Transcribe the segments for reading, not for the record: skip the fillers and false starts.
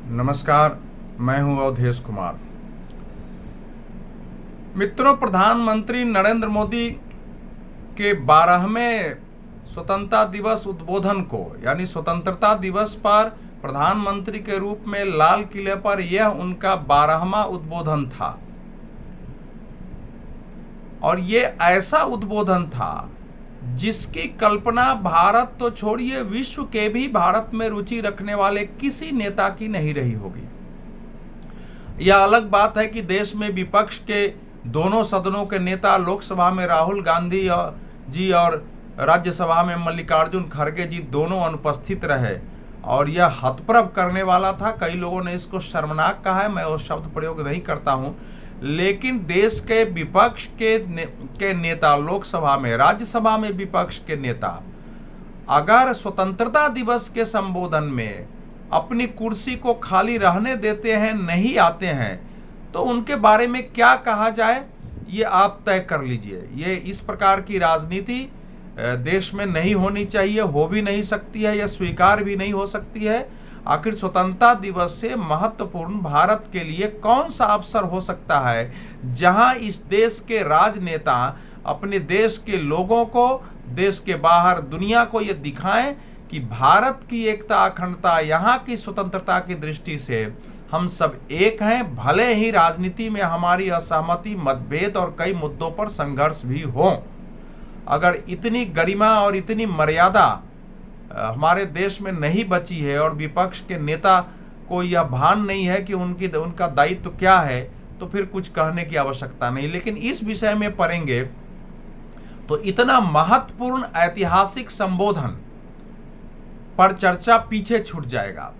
नमस्कार, मैं हूं अवधेश कुमार। मित्रों, प्रधानमंत्री नरेंद्र मोदी के 12वें स्वतंत्रता दिवस उद्बोधन को यानी स्वतंत्रता दिवस पर प्रधानमंत्री के रूप में लाल किले पर यह उनका 12वां उद्बोधन था। और ये ऐसा उद्बोधन था जिसकी कल्पना भारत तो छोड़िए, विश्व के भी भारत में रुचि रखने वाले किसी नेता की नहीं रही होगी। यह अलग बात है कि देश में विपक्ष के दोनों सदनों के नेता, लोकसभा में राहुल गांधी जी और राज्यसभा में मल्लिकार्जुन खड़गे जी दोनों अनुपस्थित रहे, और यह हतप्रभ करने वाला था। कई लोगों ने इसको शर्मनाक कहा है, मैं वो शब्द प्रयोग नहीं करता हूं, लेकिन देश के विपक्ष के नेता लोकसभा में, राज्यसभा में विपक्ष के नेता अगर स्वतंत्रता दिवस के संबोधन में अपनी कुर्सी को खाली रहने देते हैं, नहीं आते हैं, तो उनके बारे में क्या कहा जाए ये आप तय कर लीजिए। ये इस प्रकार की राजनीति देश में नहीं होनी चाहिए, हो भी नहीं सकती है, यह स्वीकार भी नहीं हो सकती है। आखिर स्वतंत्रता दिवस से महत्वपूर्ण भारत के लिए कौन सा अवसर हो सकता है जहां इस देश के राजनेता अपने देश के लोगों को, देश के बाहर दुनिया को ये दिखाएं कि भारत की एकता, अखंडता, यहाँ की स्वतंत्रता की दृष्टि से हम सब एक हैं, भले ही राजनीति में हमारी असहमति, मतभेद और कई मुद्दों पर संघर्ष भी हो। अगर इतनी गरिमा और इतनी मर्यादा हमारे देश में नहीं बची है और विपक्ष के नेता को यह भान नहीं है कि उनका दायित्व क्या है, तो फिर कुछ कहने की आवश्यकता नहीं। लेकिन इस विषय में पढ़ेंगे तो इतना महत्वपूर्ण ऐतिहासिक संबोधन पर चर्चा पीछे छूट जाएगा।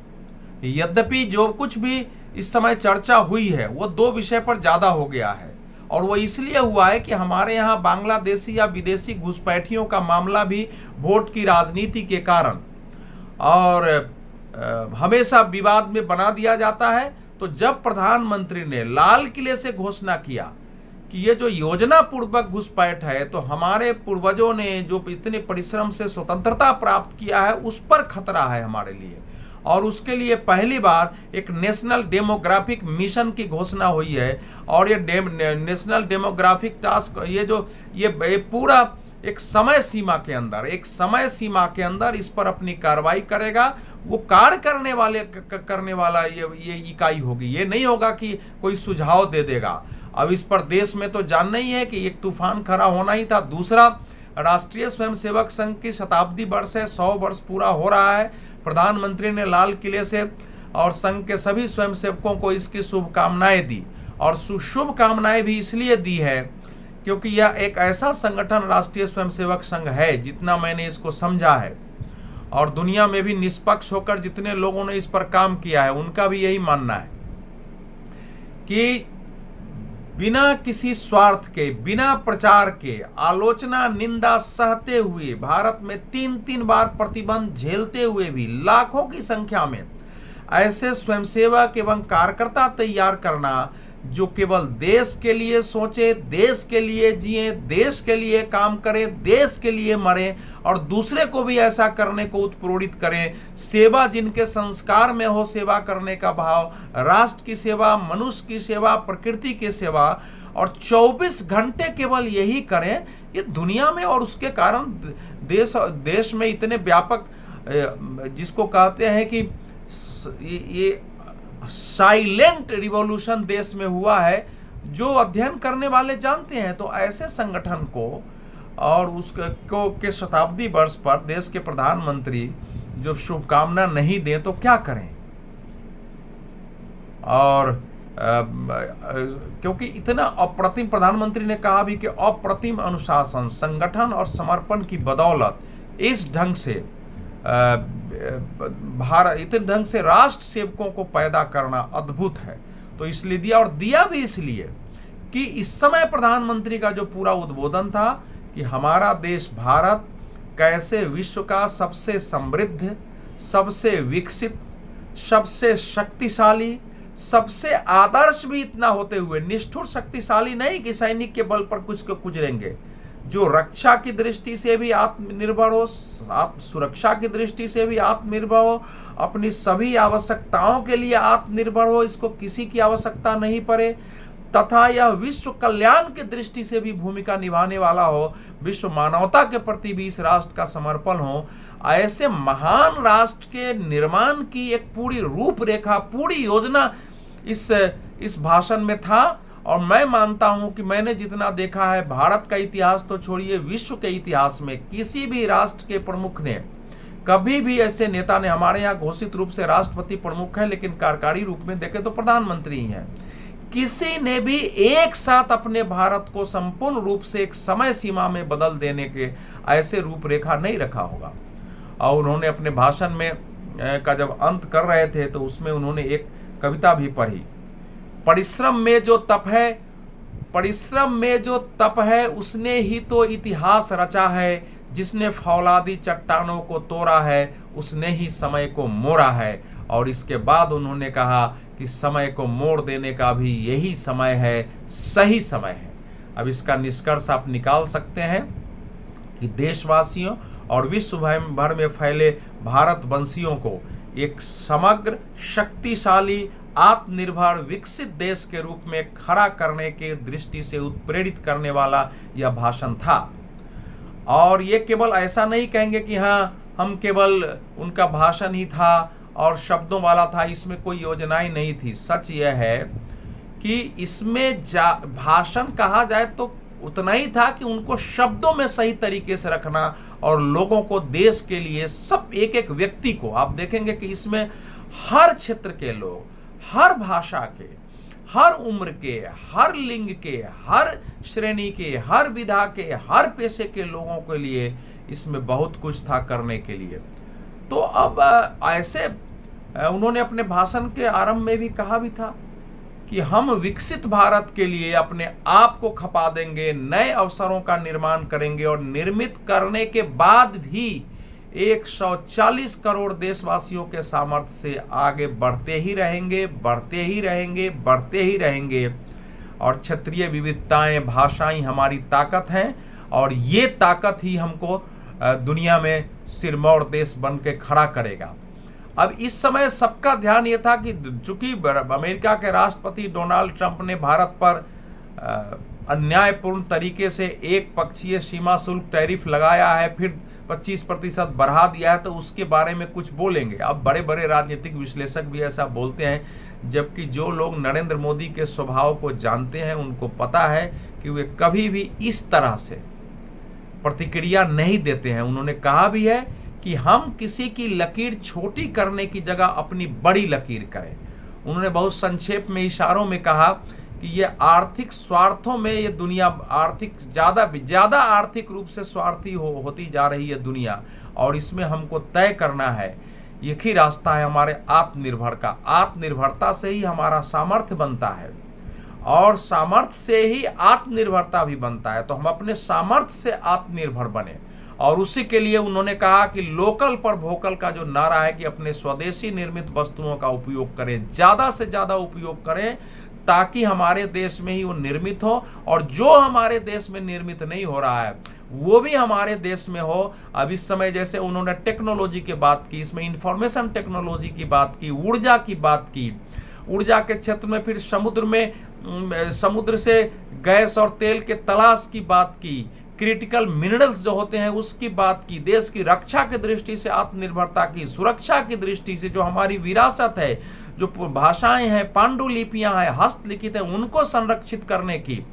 यद्यपि जो कुछ भी इस समय चर्चा हुई है वो दो विषय पर ज्यादा हो गया है, और वो इसलिए हुआ है कि हमारे यहाँ बांग्लादेशी या विदेशी घुसपैठियों का मामला भी वोट की राजनीति के कारण और हमेशा विवाद में बना दिया जाता है। तो जब प्रधानमंत्री ने लाल किले से घोषणा किया कि ये जो योजना पूर्वक घुसपैठ है, तो हमारे पूर्वजों ने जो इतने परिश्रम से स्वतंत्रता प्राप्त किया है उस पर खतरा है हमारे लिए, और उसके लिए पहली बार एक नेशनल डेमोग्राफिक मिशन की घोषणा हुई है। और ये नेशनल डेमोग्राफिक टास्क ये पूरा एक समय सीमा के अंदर इस पर अपनी कार्रवाई करेगा। वो कार्य करने वाला ये इकाई होगी। ये नहीं होगा कि कोई सुझाव दे देगा। अब इस पर देश में तो जानना ही है कि एक तूफान खड़ा होना ही था। दूसरा, राष्ट्रीय स्वयंसेवक संघ की शताब्दी वर्ष है, 100 वर्ष पूरा हो रहा है। प्रधानमंत्री ने लाल किले से और संघ के सभी स्वयंसेवकों को इसकी शुभकामनाएं दी, और शुभकामनाएं भी इसलिए दी है क्योंकि यह एक ऐसा संगठन राष्ट्रीय स्वयंसेवक संघ है, जितना मैंने इसको समझा है, और दुनिया में भी निष्पक्ष होकर जितने लोगों ने इस पर काम किया है उनका भी यही मानना है कि बिना किसी स्वार्थ के, बिना प्रचार के, आलोचना निंदा सहते हुए, भारत में 3 बार प्रतिबंध झेलते हुए भी लाखों की संख्या में ऐसे स्वयंसेवक एवं कार्यकर्ता तैयार करना जो केवल देश के लिए सोचे, देश के लिए जिए, देश के लिए काम करें, देश के लिए मरे, और दूसरे को भी ऐसा करने को उत्प्रेरित करें। सेवा जिनके संस्कार में हो, सेवा करने का भाव, राष्ट्र की सेवा, मनुष्य की सेवा, प्रकृति की सेवा, और 24 घंटे केवल यही करें। ये दुनिया में, और उसके कारण देश में इतने व्यापक, जिसको कहते हैं कि ये साइलेंट रिवॉल्यूशन देश में हुआ है, जो अध्ययन करने वाले जानते हैं। तो ऐसे संगठन को और उसको के शताब्दी वर्ष पर देश के प्रधानमंत्री जो शुभकामना नहीं दें तो क्या करें। और क्योंकि इतना अप्रतिम, प्रधानमंत्री ने कहा भी कि अप्रतिम अनुशासन, संगठन और समर्पण की बदौलत इस ढंग से भारत, इतने ढंग से राष्ट्र सेवकों को पैदा करना अद्भुत है। तो इसलिए दिया, और दिया भी इसलिए कि इस समय प्रधानमंत्री का जो पूरा उद्बोधन था कि हमारा देश भारत कैसे विश्व का सबसे समृद्ध, सबसे विकसित, सबसे शक्तिशाली, सबसे आदर्श भी इतना होते हुए, निष्ठुर शक्तिशाली नहीं कि सैनिक के बल पर कुछ को कुचलेंगे, जो रक्षा की दृष्टि से भी आत्मनिर्भर हो, सुरक्षा की दृष्टि से भी आत्मनिर्भर हो, अपनी सभी आवश्यकताओं के लिए आत्मनिर्भर हो, इसको किसी की आवश्यकता नहीं पड़े, तथा यह विश्व कल्याण की दृष्टि से भी भूमिका निभाने वाला हो, विश्व मानवता के प्रति भी इस राष्ट्र का समर्पण हो। ऐसे महान राष्ट्र के निर्माण की एक पूरी रूपरेखा, पूरी योजना इस भाषण में था। और मैं मानता हूं कि मैंने जितना देखा है, भारत का इतिहास तो छोड़िए, विश्व के इतिहास में किसी भी राष्ट्र के प्रमुख ने, कभी भी ऐसे नेता ने, हमारे यहाँ घोषित रूप से राष्ट्रपति प्रमुख है, लेकिन कार्यकारी रूप में देखें तो प्रधानमंत्री ही हैं, किसी ने भी एक साथ अपने भारत को संपूर्ण रूप से एक समय सीमा में बदल देने के ऐसे रूपरेखा नहीं रखा होगा। और उन्होंने अपने भाषण में का जब अंत कर रहे थे तो उसमें उन्होंने एक कविता भी पढ़ी, परिश्रम में जो तप है, परिश्रम में जो तप है, उसने ही तो इतिहास रचा है, जिसने फौलादी चट्टानों को तोड़ा है, उसने ही समय को मोड़ा है। और इसके बाद उन्होंने कहा कि समय को मोड़ देने का भी यही समय है, सही समय है। अब इसका निष्कर्ष आप निकाल सकते हैं कि देशवासियों और विश्व भर में फैले भारतवंशियों को एक समग्र, शक्तिशाली, आत्मनिर्भर, विकसित देश के रूप में खड़ा करने के दृष्टि से उत्प्रेरित करने वाला यह भाषण था। और ये केवल ऐसा नहीं कहेंगे कि हाँ, हम केवल उनका भाषण ही था और शब्दों वाला था, इसमें कोई योजनाएं नहीं थी। सच यह है कि इसमें भाषण कहा जाए तो उतना ही था कि उनको शब्दों में सही तरीके से रखना और लोगों को, देश के लिए, सब एक एक व्यक्ति को, आप देखेंगे कि इसमें हर क्षेत्र के लोग, हर भाषा के, हर उम्र के, हर लिंग के, हर श्रेणी के, हर विधा के, हर पेशे के लोगों के लिए इसमें बहुत कुछ था करने के लिए। तो अब ऐसे उन्होंने अपने भाषण के आरंभ में भी कहा भी था कि हम विकसित भारत के लिए अपने आप को खपा देंगे, नए अवसरों का निर्माण करेंगे और निर्मित करने के बाद भी 140 करोड़ देशवासियों के सामर्थ्य से आगे बढ़ते ही रहेंगे, बढ़ते ही रहेंगे, बढ़ते ही रहेंगे। और क्षेत्रीय विविधताएं, भाषाएं हमारी ताकत हैं और ये ताकत ही हमको दुनिया में सिरमौर देश बन के खड़ा करेगा। अब इस समय सबका ध्यान ये था कि चूंकि अमेरिका के राष्ट्रपति डोनाल्ड ट्रंप ने भारत पर अन्यायपूर्ण तरीके से एक पक्षीय सीमा शुल्क टैरिफ लगाया है, फिर 25% बढ़ा दिया है, तो उसके बारे में कुछ बोलेंगे। अब बड़े बड़े राजनीतिक विश्लेषक भी ऐसा बोलते हैं, जबकि जो लोग नरेंद्र मोदी के स्वभाव को जानते हैं उनको पता है कि वे कभी भी इस तरह से प्रतिक्रिया नहीं देते हैं। उन्होंने कहा भी है कि हम किसी की लकीर छोटी करने की जगह अपनी बड़ी लकीर करें। उन्होंने बहुत संक्षेप में, इशारों में कहा कि ये आर्थिक स्वार्थों में ये दुनिया आर्थिक ज़्यादा आर्थिक रूप से स्वार्थी होती जा रही है दुनिया, और इसमें हमको तय करना है, एक ही रास्ता है हमारे आत्मनिर्भर का। आत्मनिर्भरता से ही हमारा सामर्थ्य बनता है और सामर्थ्य से ही आत्मनिर्भरता भी बनता है। तो हम अपने सामर्थ्य से आत्मनिर्भर बने, और उसी के लिए उन्होंने कहा कि लोकल पर वोकल का जो नारा है कि अपने स्वदेशी निर्मित वस्तुओं का उपयोग करें, ज़्यादा से ज़्यादा उपयोग करें, ताकि हमारे देश में ही वो निर्मित हो, और जो हमारे देश में निर्मित नहीं हो रहा है वो भी हमारे देश में हो। अब इस समय जैसे उन्होंने टेक्नोलॉजी की बात की, इसमें इंफॉर्मेशन टेक्नोलॉजी की बात की, ऊर्जा की बात की, ऊर्जा के क्षेत्र में फिर समुद्र से गैस और तेल के तलाश की बात की, क्रिटिकल मिनरल्स जो होते हैं उसकी बात की, देश की रक्षा की दृष्टि से आत्मनिर्भरता की, सुरक्षा की दृष्टि से जो हमारी विरासत है, जो भाषाएं हैं, पांडुलिपियां हैं, हस्तलिखित है, उनको संरक्षित करने की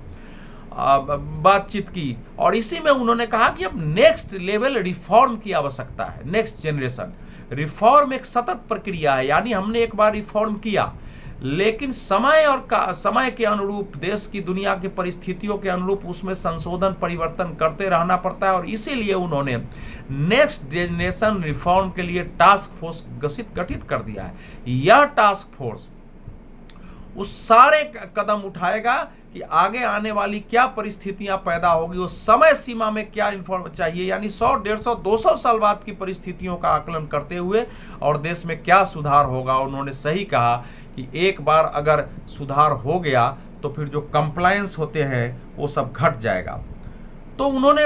बातचीत की। और इसी में उन्होंने कहा कि अब नेक्स्ट लेवल रिफॉर्म की आवश्यकता है, नेक्स्ट जनरेशन रिफॉर्म एक सतत प्रक्रिया है। यानी हमने एक बार रिफॉर्म किया, लेकिन समय के अनुरूप, देश की, दुनिया की परिस्थितियों के अनुरूप उसमें संशोधन, परिवर्तन करते रहना पड़ता है। और इसीलिए उन्होंने नेक्स्ट जनरेशन रिफॉर्म के लिए टास्क फोर्स गठित कर दिया है। यह टास्क फोर्स उस सारे कदम उठाएगा कि आगे आने वाली क्या परिस्थितियां पैदा होगी, उस समय सीमा में क्या इन्फॉर्म चाहिए, यानी 100, 150, 200 साल बाद की परिस्थितियों का आकलन करते हुए और देश में क्या सुधार होगा। उन्होंने सही कहा कि एक बार अगर सुधार हो गया तो फिर जो कंप्लायंस होते हैं वो सब घट जाएगा। तो उन्होंने,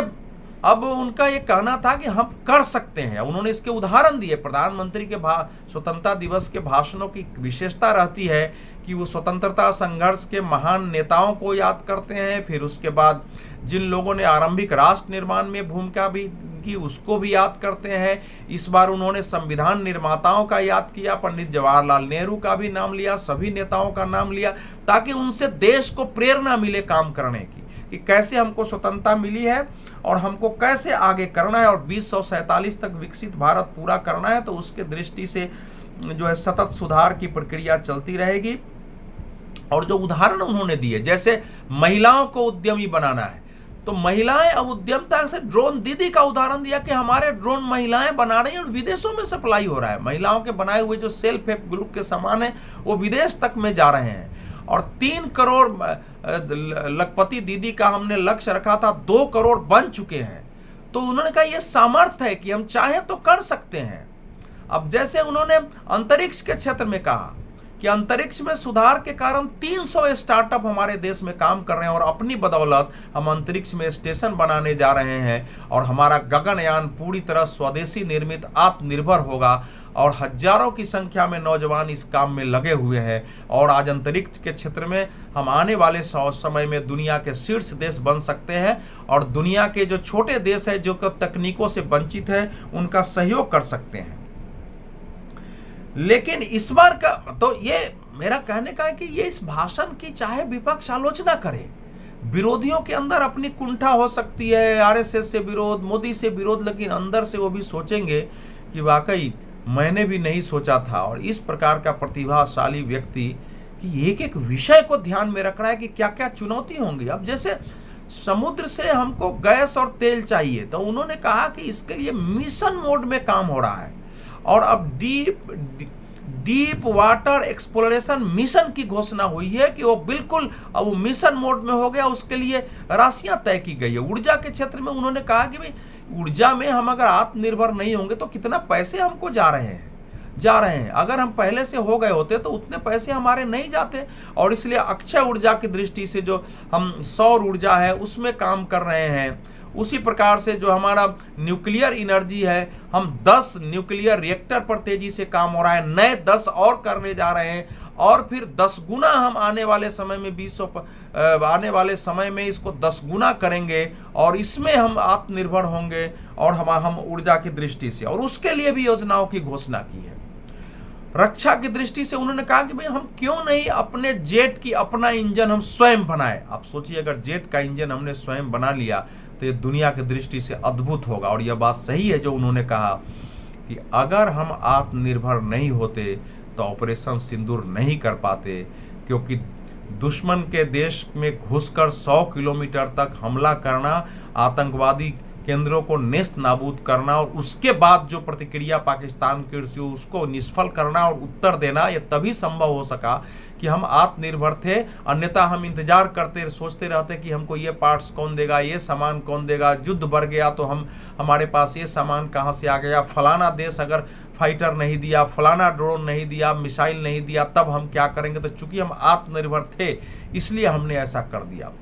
अब उनका ये कहना था कि हम कर सकते हैं। उन्होंने इसके उदाहरण दिए। प्रधानमंत्री के स्वतंत्रता दिवस के भाषणों की विशेषता रहती है कि वो स्वतंत्रता संघर्ष के महान नेताओं को याद करते हैं, फिर उसके बाद जिन लोगों ने आरंभिक राष्ट्र निर्माण में भूमिका भी की उसको भी याद करते हैं। इस बार उन्होंने संविधान निर्माताओं का याद किया, पंडित जवाहरलाल नेहरू का भी नाम लिया, सभी नेताओं का नाम लिया, ताकि उनसे देश को प्रेरणा मिले काम करने की, कि कैसे हमको स्वतंत्रता मिली है और हमको कैसे आगे करना है और 2047 तक विकसित भारत पूरा करना है। तो उसके दृष्टि से जो है सतत सुधार की प्रक्रिया चलती रहेगी। और जो उदाहरण उन्होंने दिए, जैसे महिलाओं को उद्यमी बनाना है, तो महिलाएं अब उद्यमता से, ड्रोन दीदी का उदाहरण दिया कि हमारे ड्रोन महिलाएं बना रही हैं और विदेशों में सप्लाई हो रहा है। महिलाओं के बनाए हुए जो सेल्फ हेल्प ग्रुप के सामान है वो विदेश तक में जा रहे हैं। और 3 करोड़ लखपति दीदी का हमने लक्ष्य रखा था, 2 करोड़ बन चुके हैं। तो उन्होंने कहा यह सामर्थ्य है कि हम चाहें तो कर सकते हैं। अब जैसे उन्होंने अंतरिक्ष के क्षेत्र में कहा कि अंतरिक्ष में सुधार के कारण 300 स्टार्टअप हमारे देश में काम कर रहे हैं और अपनी बदौलत हम अंतरिक्ष में स्टेशन बनाने जा रहे हैं और हमारा गगनयान पूरी तरह स्वदेशी निर्मित आत्मनिर्भर होगा। और हजारों की संख्या में नौजवान इस काम में लगे हुए हैं। और आज अंतरिक्ष के क्षेत्र में हम आने वाले समय में दुनिया के शीर्ष देश बन सकते हैं और दुनिया के जो छोटे देश हैं जो तकनीकों से वंचित हैं उनका सहयोग कर सकते हैं। लेकिन इस बार का तो ये मेरा कहने का है कि ये इस भाषण की चाहे विपक्ष आलोचना करे, विरोधियों के अंदर अपनी कुंठा हो सकती है, आरएसएस से विरोध, मोदी से विरोध, लेकिन अंदर से वो भी सोचेंगे कि वाकई मैंने भी नहीं सोचा था। और इस प्रकार का प्रतिभाशाली व्यक्ति कि एक एक विषय को ध्यान में रख रहा है कि क्या क्या चुनौती होंगी। अब जैसे समुद्र से हमको गैस और तेल चाहिए, तो उन्होंने कहा कि इसके लिए मिशन मोड में काम हो रहा है और अब डीप वाटर एक्सप्लोरेशन मिशन की घोषणा हुई है कि वो बिल्कुल अब वो मिशन मोड में हो गया। उसके लिए राशियां तय की गई है। ऊर्जा के क्षेत्र में उन्होंने कहा कि भाई ऊर्जा में हम अगर आत्मनिर्भर नहीं होंगे तो कितना पैसे हमको जा रहे हैं। अगर हम पहले से हो गए होते तो उतने पैसे हमारे नहीं जाते। और इसलिए अक्षय ऊर्जा की दृष्टि से जो हम सौर ऊर्जा है उसमें काम कर रहे हैं। उसी प्रकार से जो हमारा न्यूक्लियर एनर्जी है, हम 10 न्यूक्लियर रिएक्टर पर तेजी से काम हो रहा है, नए 10 और करने जा रहे हैं और फिर 10 गुना हम आने वाले समय में इसको 10 गुना करेंगे और इसमें हम आत्मनिर्भर होंगे और हम ऊर्जा की दृष्टि से, और उसके लिए भी योजनाओं की घोषणा की है। रक्षा की दृष्टि से उन्होंने कहा कि भाई हम क्यों नहीं अपने जेट की अपना इंजन हम स्वयं बनाए। आप सोचिए अगर जेट का इंजन हमने स्वयं बना लिया तो ये दुनिया की दृष्टि से अद्भुत होगा। और यह बात सही है जो उन्होंने कहा कि अगर हम आत्मनिर्भर नहीं होते तो ऑपरेशन सिंदूर नहीं कर पाते, क्योंकि दुश्मन के देश में घुसकर 100 किलोमीटर तक हमला करना, आतंकवादी केंद्रों को नेस्त नाबूद करना और उसके बाद जो प्रतिक्रिया पाकिस्तान की उसको निष्फल करना और उत्तर देना, यह तभी संभव हो सका कि हम आत्मनिर्भर थे। अन्यथा हम इंतजार करते सोचते रहते कि हमको ये पार्ट्स कौन देगा, ये सामान कौन देगा, युद्ध बढ़ गया तो हमारे पास ये सामान कहाँ से आ गया, फलाना देश अगर फाइटर नहीं दिया, फलाना ड्रोन नहीं दिया, मिसाइल नहीं दिया, तब हम क्या करेंगे। तो चूंकि हम आत्मनिर्भर थे इसलिए हमने ऐसा कर दिया।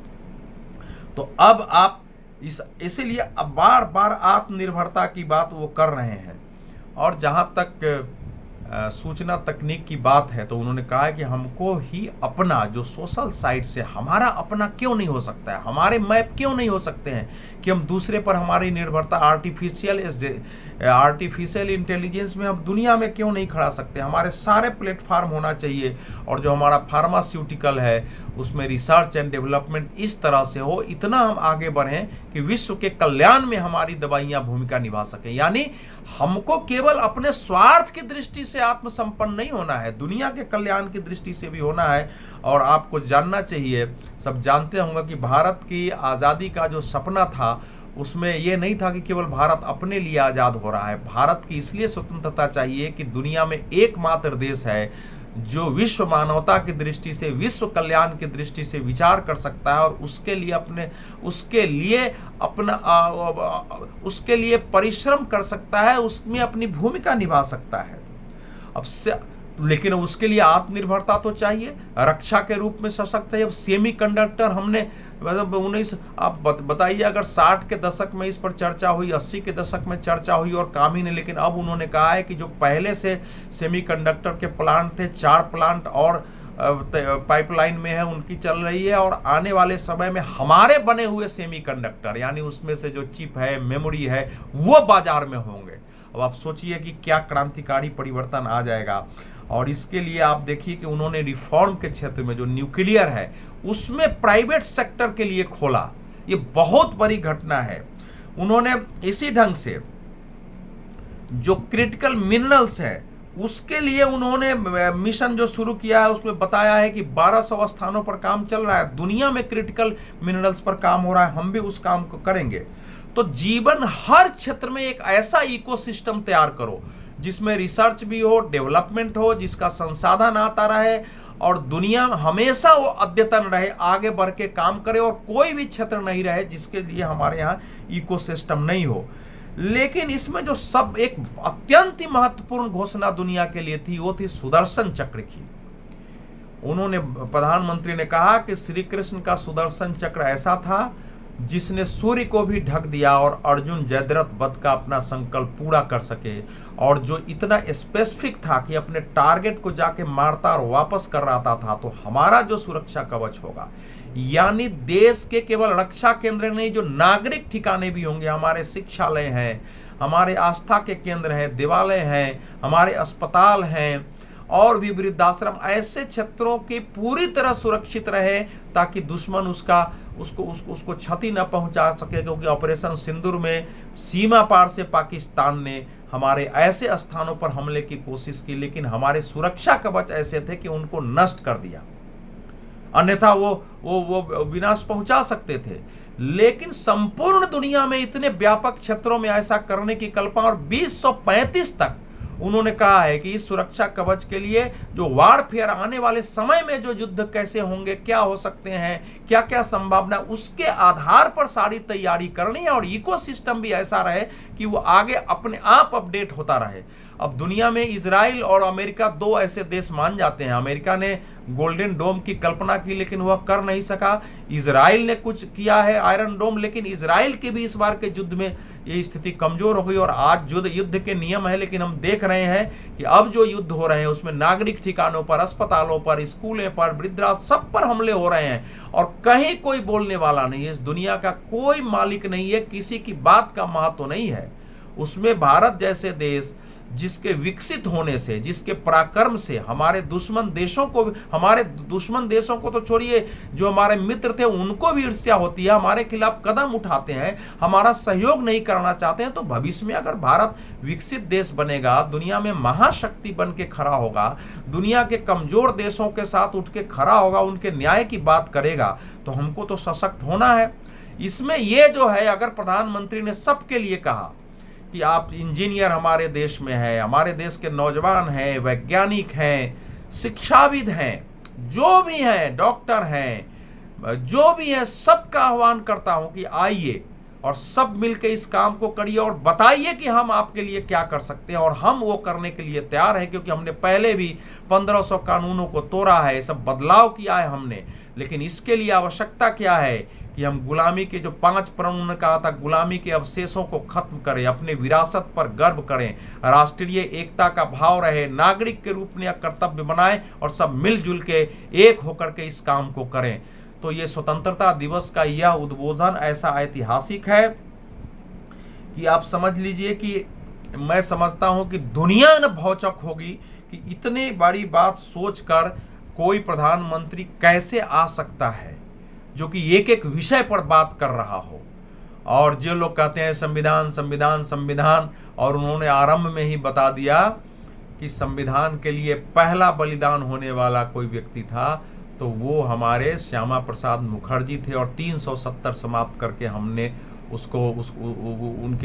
तो अब आप इसीलिए अब बार बार आत्मनिर्भरता की बात वो कर रहे हैं। और जहां तक सूचना तकनीक की बात है तो उन्होंने कहा है कि हमको ही अपना जो सोशल साइट से हमारा अपना क्यों नहीं हो सकता है, हमारे मैप क्यों नहीं हो सकते हैं कि हम दूसरे पर हमारी निर्भरता आर्टिफिशियल इंटेलिजेंस में हम दुनिया में क्यों नहीं खड़ा सकते। हमारे सारे प्लेटफार्म होना चाहिए और जो हमारा फार्मास्यूटिकल है उसमें रिसर्च एंड डेवलपमेंट इस तरह से हो, इतना हम आगे बढ़ें कि विश्व के कल्याण में हमारी दवाइयां भूमिका निभा सकें। यानी हमको केवल अपने स्वार्थ की दृष्टि से आत्मसंपन्न नहीं होना है, दुनिया के कल्याण की दृष्टि से भी होना है। और आपको जानना चाहिए, सब जानते होंगे कि भारत की आज़ादी का जो सपना था उसमें यह नहीं था कि केवल भारत अपने लिए आज़ाद हो रहा है। भारत की इसलिए स्वतंत्रता चाहिए कि दुनिया में एकमात्र देश है जो विश्व मानवता की दृष्टि से, विश्व कल्याण की दृष्टि से विचार कर सकता है और उसके लिए परिश्रम कर सकता है, उसमें अपनी भूमिका निभा सकता है। लेकिन उसके लिए आत्मनिर्भरता तो चाहिए, रक्षा के रूप में सशक्त है। अब सेमीकंडक्टर हमने मतलब 19 आप बताइए, अगर 60 के दशक में इस पर चर्चा हुई, 80 के दशक में चर्चा हुई और काम ही नहीं, लेकिन अब उन्होंने कहा है कि जो पहले से सेमीकंडक्टर के प्लांट थे, 4 प्लांट और पाइपलाइन में है, उनकी चल रही है, और आने वाले समय में हमारे बने हुए सेमीकंडक्टर यानी उसमें से जो चिप है, मेमोरी है, वो बाजार में होंगे। अब आप सोचिए कि क्या क्रांतिकारी परिवर्तन आ जाएगा। और इसके लिए आप देखिए कि उन्होंने रिफॉर्म के क्षेत्र में जो न्यूक्लियर है उसमें प्राइवेट सेक्टर के लिए खोला, ये बहुत बड़ी घटना है। उन्होंने इसी ढंग से जो क्रिटिकल मिनरल्स है उसके लिए उन्होंने मिशन जो शुरू किया है उसमें बताया है कि 1200 स्थानों पर काम चल रहा है, दुनिया में क्रिटिकल मिनरल्स पर काम हो रहा है, हम भी उस काम को करेंगे। तो जीवन हर क्षेत्र में एक ऐसा इकोसिस्टम तैयार करो जिसमें रिसर्च भी हो, डेवलपमेंट हो, जिसका संसाधन आता रहे और दुनिया हमेशा वो अद्यतन रहे, आगे बढ़ के काम करे, और कोई भी क्षेत्र नहीं रहे जिसके लिए हमारे यहाँ इकोसिस्टम नहीं हो। लेकिन इसमें जो सब एक अत्यंत ही महत्वपूर्ण घोषणा दुनिया के लिए थी वो थी सुदर्शन चक्र की। उन्होंने, प्रधानमंत्री ने कहा कि श्री कृष्ण का सुदर्शन चक्र ऐसा था जिसने सूर्य को भी ढक दिया और अर्जुन जयद्रथ वध का अपना संकल्प पूरा कर सके, और जो इतना स्पेसिफिक था कि अपने टारगेट को जाके मारता और वापस कर रहा था। तो हमारा जो सुरक्षा कवच होगा, यानी देश के केवल रक्षा केंद्र नहीं, जो नागरिक ठिकाने भी होंगे, हमारे शिक्षालय हैं, हमारे आस्था के केंद्र हैं, देवालय हैं, हमारे अस्पताल हैं और भी वृद्धाश्रम, ऐसे क्षेत्रों की पूरी तरह सुरक्षित रहे ताकि दुश्मन उसको क्षति न पहुंचा सके। क्योंकि ऑपरेशन सिंदूर में सीमा पार से पाकिस्तान ने हमारे ऐसे स्थानों पर हमले की कोशिश की, लेकिन हमारे सुरक्षा कवच ऐसे थे कि उनको नष्ट कर दिया, अन्यथा वो विनाश पहुंचा सकते थे। लेकिन संपूर्ण दुनिया में इतने व्यापक क्षेत्रों में ऐसा करने की कल्पना, और 2035 तक उन्होंने कहा है कि इस सुरक्षा कवच के लिए जो वारफेयर आने वाले समय में जो युद्ध कैसे होंगे, क्या हो सकते हैं, क्या क्या संभावना, उसके आधार पर सारी तैयारी करनी है, और इकोसिस्टम भी ऐसा रहे कि वो आगे अपने आप अपडेट होता रहे। अब दुनिया में इजराइल और अमेरिका दो ऐसे देश मान जाते हैं। अमेरिका ने गोल्डन डोम की कल्पना की लेकिन वह कर नहीं सका, इजराइल ने कुछ किया है आयरन डोम, लेकिन इजराइल की भी इस बार के युद्ध में ये स्थिति कमजोर हो गई। और आज युद्ध के नियम है, लेकिन हम देख रहे हैं कि अब जो युद्ध हो रहे हैं उसमें नागरिक ठिकानों पर, अस्पतालों पर, स्कूलों पर, वृद्धाश्रम, सब पर हमले हो रहे हैं और कहीं कोई बोलने वाला नहीं है। इस दुनिया का कोई मालिक नहीं है, किसी की बात का महत्व नहीं है। उसमें भारत जैसे देश जिसके विकसित होने से, जिसके पराक्रम से हमारे दुश्मन देशों को तो छोड़िए, जो हमारे मित्र थे उनको भी ईर्ष्या होती है, हमारे खिलाफ कदम उठाते हैं, हमारा सहयोग नहीं करना चाहते हैं। तो भविष्य में अगर भारत विकसित देश बनेगा, दुनिया में महाशक्ति बन के खड़ा होगा, दुनिया के कमजोर देशों के साथ उठ के खड़ा होगा, उनके न्याय की बात करेगा, तो हमको तो सशक्त होना है। इसमें यह जो है, अगर प्रधानमंत्री ने सबके लिए कहा कि आप इंजीनियर हमारे देश में है, हमारे देश के नौजवान हैं, वैज्ञानिक हैं, शिक्षाविद हैं, जो भी हैं, डॉक्टर हैं, जो भी हैं, सबका आह्वान करता हूं कि आइए और सब मिलकर इस काम को करिए और बताइए कि हम आपके लिए क्या कर सकते हैं। और हम वो करने के लिए तैयार हैं, क्योंकि हमने पहले भी 1500 कानूनों को तोड़ा है, सब बदलाव किया है हमने। लेकिन इसके लिए आवश्यकता क्या है कि हम गुलामी के जो 5 प्रण उन्होंने कहा था, गुलामी के अवशेषों को खत्म करें, अपने विरासत पर गर्व करें, राष्ट्रीय एकता का भाव रहे, नागरिक के रूप में कर्तव्य बनाएं और सब मिलजुल के एक होकर के इस काम को करें। तो ये स्वतंत्रता दिवस का यह उद्बोधन ऐसा ऐतिहासिक है कि आप समझ लीजिए कि मैं समझता हूं कि दुनिया न भौचक होगी कि इतने बड़ी बात सोचकर कोई प्रधानमंत्री कैसे आ सकता है जो कि एक एक विषय पर बात कर रहा हो। और जो लोग कहते हैं संविधान संविधान संविधान, और उन्होंने आरंभ में ही बता दिया कि संविधान के लिए पहला बलिदान होने वाला कोई व्यक्ति था तो वो हमारे श्यामा प्रसाद मुखर्जी थे, और 370 समाप्त करके हमने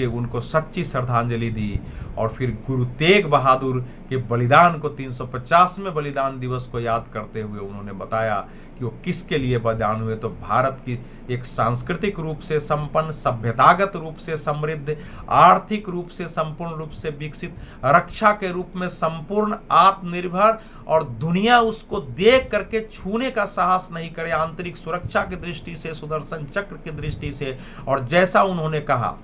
उनको सच्ची श्रद्धांजलि दी। और फिर गुरु तेग बहादुर के बलिदान को 350वें बलिदान दिवस को याद करते हुए उन्होंने बताया कि वो किसके लिए बलिदान हुए। तो भारत की एक सांस्कृतिक रूप से संपन्न, सभ्यतागत रूप से समृद्ध, आर्थिक रूप से संपूर्ण रूप से विकसित, रक्षा के रूप में संपूर्ण आत्मनिर्भर, और दुनिया उसको देख करके छूने का साहस नहीं करे, आंतरिक सुरक्षा की दृष्टि से, सुदर्शन चक्र की दृष्टि से। और जैसा उन्होंने कहा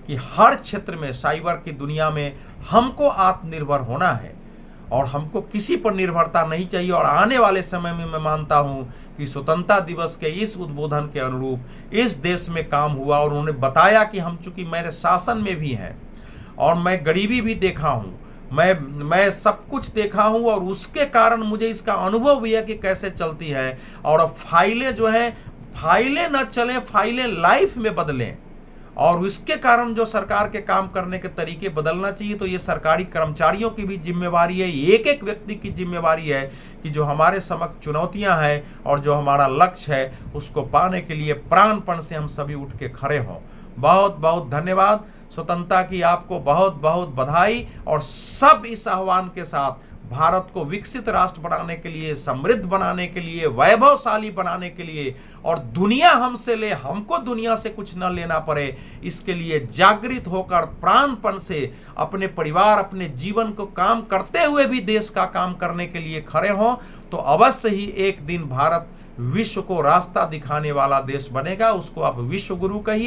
कि हर क्षेत्र में, साइबर की दुनिया में हमको आत्मनिर्भर होना है और हमको किसी पर निर्भरता नहीं चाहिए। और आने वाले समय में मैं मानता हूं कि स्वतंत्रता दिवस के इस उद्बोधन के अनुरूप इस देश में काम हुआ। और उन्होंने बताया कि हम चूंकि मेरे शासन में भी हैं और मैं गरीबी भी देखा हूं, मैं सब कुछ देखा हूं, और उसके कारण मुझे इसका अनुभव भी है कि कैसे चलती है। और अब फाइलें जो है, फाइलें न चलें, फाइलें लाइफ में बदलें, और इसके कारण जो सरकार के काम करने के तरीके बदलना चाहिए। तो ये सरकारी कर्मचारियों की भी जिम्मेवारी है, एक एक व्यक्ति की जिम्मेवारी है कि जो हमारे समक्ष चुनौतियां हैं और जो हमारा लक्ष्य है उसको पाने के लिए प्राणपण से हम सभी उठ के खड़े हों। बहुत बहुत धन्यवाद। स्वतंत्रता की आपको बहुत बहुत बधाई। और सब इस आह्वान के साथ भारत को विकसित राष्ट्र बनाने के लिए, समृद्ध बनाने के लिए, वैभवशाली बनाने के लिए, और दुनिया हमसे ले, हमको दुनिया से कुछ न लेना पड़े, इसके लिए जागृत होकर प्राणपण से अपने परिवार, अपने जीवन को काम करते हुए भी देश का काम करने के लिए खड़े हों। तो अवश्य ही एक दिन भारत विश्व को रास्ता दिखाने वाला देश बनेगा। उसको आप विश्व गुरु कहिए।